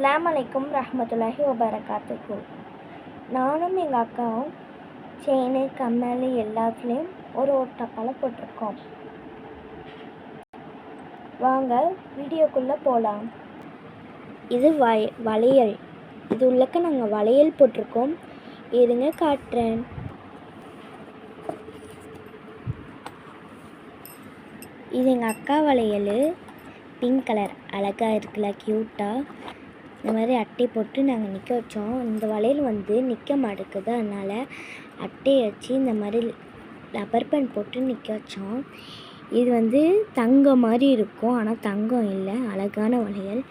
அஸ்ஸலாமு அலைக்கும் ரஹ்மத்துல்லாஹி வபரகாத்துஹு. நானும் எங்கள் அக்காவும் செயின் கம்மல் எல்லாத்துலேயும் ஒரு டப்பாவில் போட்டிருக்கோம். வாங்க வீடியோக்குள்ளே போகலாம். இது வளையல். இது உள்ளக்க நாங்கள் வளையல் போட்டிருக்கோம். இருங்க காட்டுறேன். இது எங்கள் அக்கா வளையல். பிங்க் கலர் அழகாக இருக்குல்ல, க்யூட்டாக. இந்த மாதிரி அட்டை போட்டு நாங்கள் நிற்க வச்சோம். இந்த வளையல் நிற்க மாட்டேங்குது, அதனால் அட்டையை வச்சு இந்த மாதிரி ரப்பர் பேண்ட் போட்டு நிற்க வச்சோம். இது தங்கம் மாதிரி இருக்கும், ஆனால் தங்கம் இல்லை, அழகான வளையல்.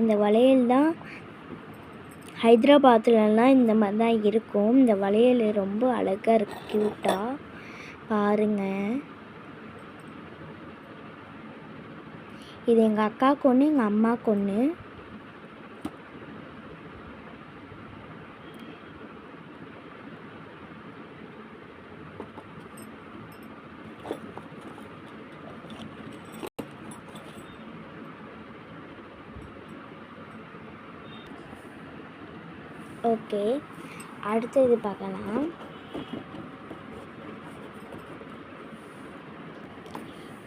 இந்த வளையல் தான் ஹைதராபாத்லலாம் இந்த மாதிரி தான் இருக்கும். இந்த வளையல் ரொம்ப அழகாக இருக்குது, க்யூட்டாக. பாருங்கள், இது எங்கள் அக்காவுக்கு ஒன்று, எங்கள் அம்மாவுக்கு ஒன்று. ஓகே, அடுத்தது பார்க்கலாம்.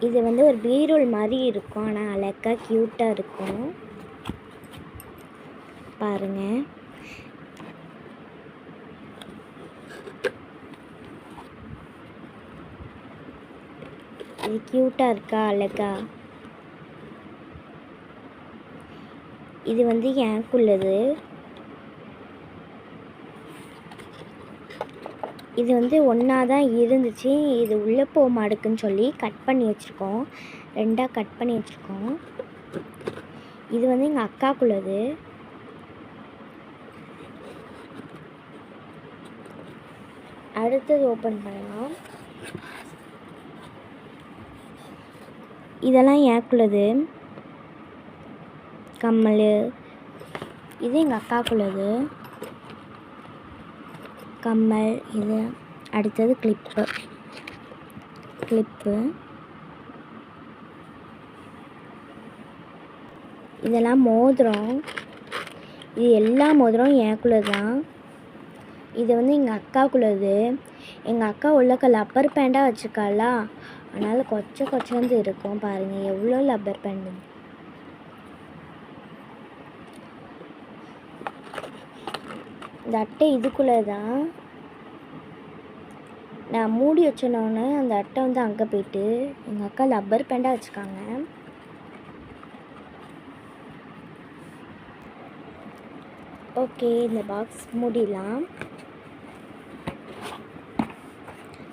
இது ஒரு பீரோல் மாதிரி இருக்கும், ஆனால் அழகாக க்யூட்டாக இருக்கும். பாருங்கள், இது க்யூட்டாக இருக்கா, அழகா. இது எனக்குள்ளது. இது ஒன்றா தான் இருந்துச்சு. இது உள்ளே போக மாட்டுக்குன்னு சொல்லி கட் பண்ணி வச்சுருக்கோம். ரெண்டாக கட் பண்ணி வச்சுருக்கோம். இது எங்கள் அக்காக்குள்ளது. அடுத்தது ஓப்பன் பண்ணலாம். இதெல்லாம் எனக்குள்ளது. கம்மல். இது எங்கள் அக்காக்குள்ளது. கம்மல். இது அடுத்தது கிளிப்பு. இதெல்லாம் மோதிரம். இது எல்லா மோதிரம் எனக்குள்ளது தான். இது எங்கள் அக்காவுக்குள்ளது. எங்கள் அக்கா உள்ளக்க லப்பர் பேண்டாக வச்சுருக்காளா, அதனால் கொச்சந்து இருக்கும். பாருங்கள் எவ்வளோ லப்பர் பேண்டு. இந்த அட்டை இதுக்குள்ளே தான். நான் மூடி வச்சோன்னே அந்த அட்டை அங்கே போயிட்டு எங்கள் அக்கா லப்பர் பேண்டாக வச்சுருக்காங்க. ஓகே, இந்த பாக்ஸ் மூடிடலாம்.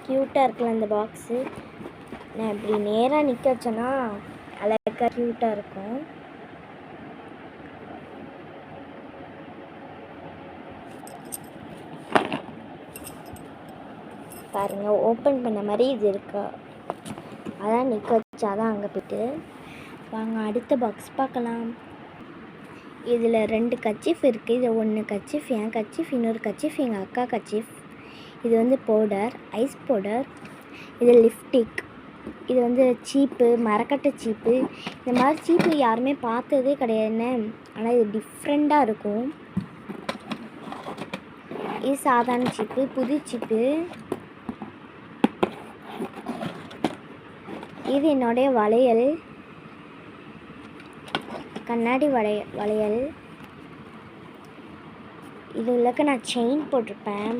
க்யூட்டாக இருக்குல்ல இந்த பாக்ஸு. நான் இப்படி நேராக நிற்க வச்சேன்னா அழகாக க்யூட்டாக இருக்கும். பாருங்கள், ஓப்பன் பண்ண மாதிரி இது இருக்கா, அதான் நிற்க வச்சாதான் அங்கே போய்ட்டு. வாங்க அடுத்த பாக்ஸ் பார்க்கலாம். இதில் 2 கர்ச்சீஃப் இருக்குது. இது ஒன்று கர்ச்சீஃப் என் கர்ச்சீஃப், இன்னொரு கர்ச்சீஃப் எங்கள் அக்கா கர்ச்சீஃப். இது பவுடர், ஐஸ் பவுடர். இது லிப்ஸ்டிக். இது சீப்பு, மரக்கட்டை சீப்பு. இந்த மாதிரி சீப்பு யாருமே பார்த்ததே கிடையாதுன்னு, ஆனால் இது டிஃப்ரெண்ட்டாக இருக்கும். இது சாதாரண சீப்பு, புது சீப்பு. இது என்னுடைய வளையல், கண்ணாடி வளையல். இது உள்ளக்க நான் செயின் போட்டிருப்பேன்.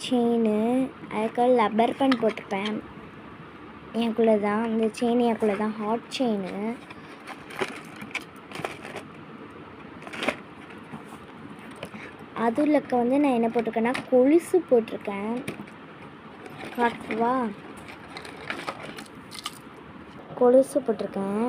செயின் அதுக்கு லப்பர் பேண்ட் போட்டிருப்பேன். எனக்குள்ளே தான் இந்த செயின், எனக்குள்ளே தான் ஹாட் செயின். அது உள்ளக்க நான் என்ன போட்டிருக்கேன்னா கொலுசு போட்டிருக்கேன். காட்டுவா, கொலுசு போட்டிருக்கேன்.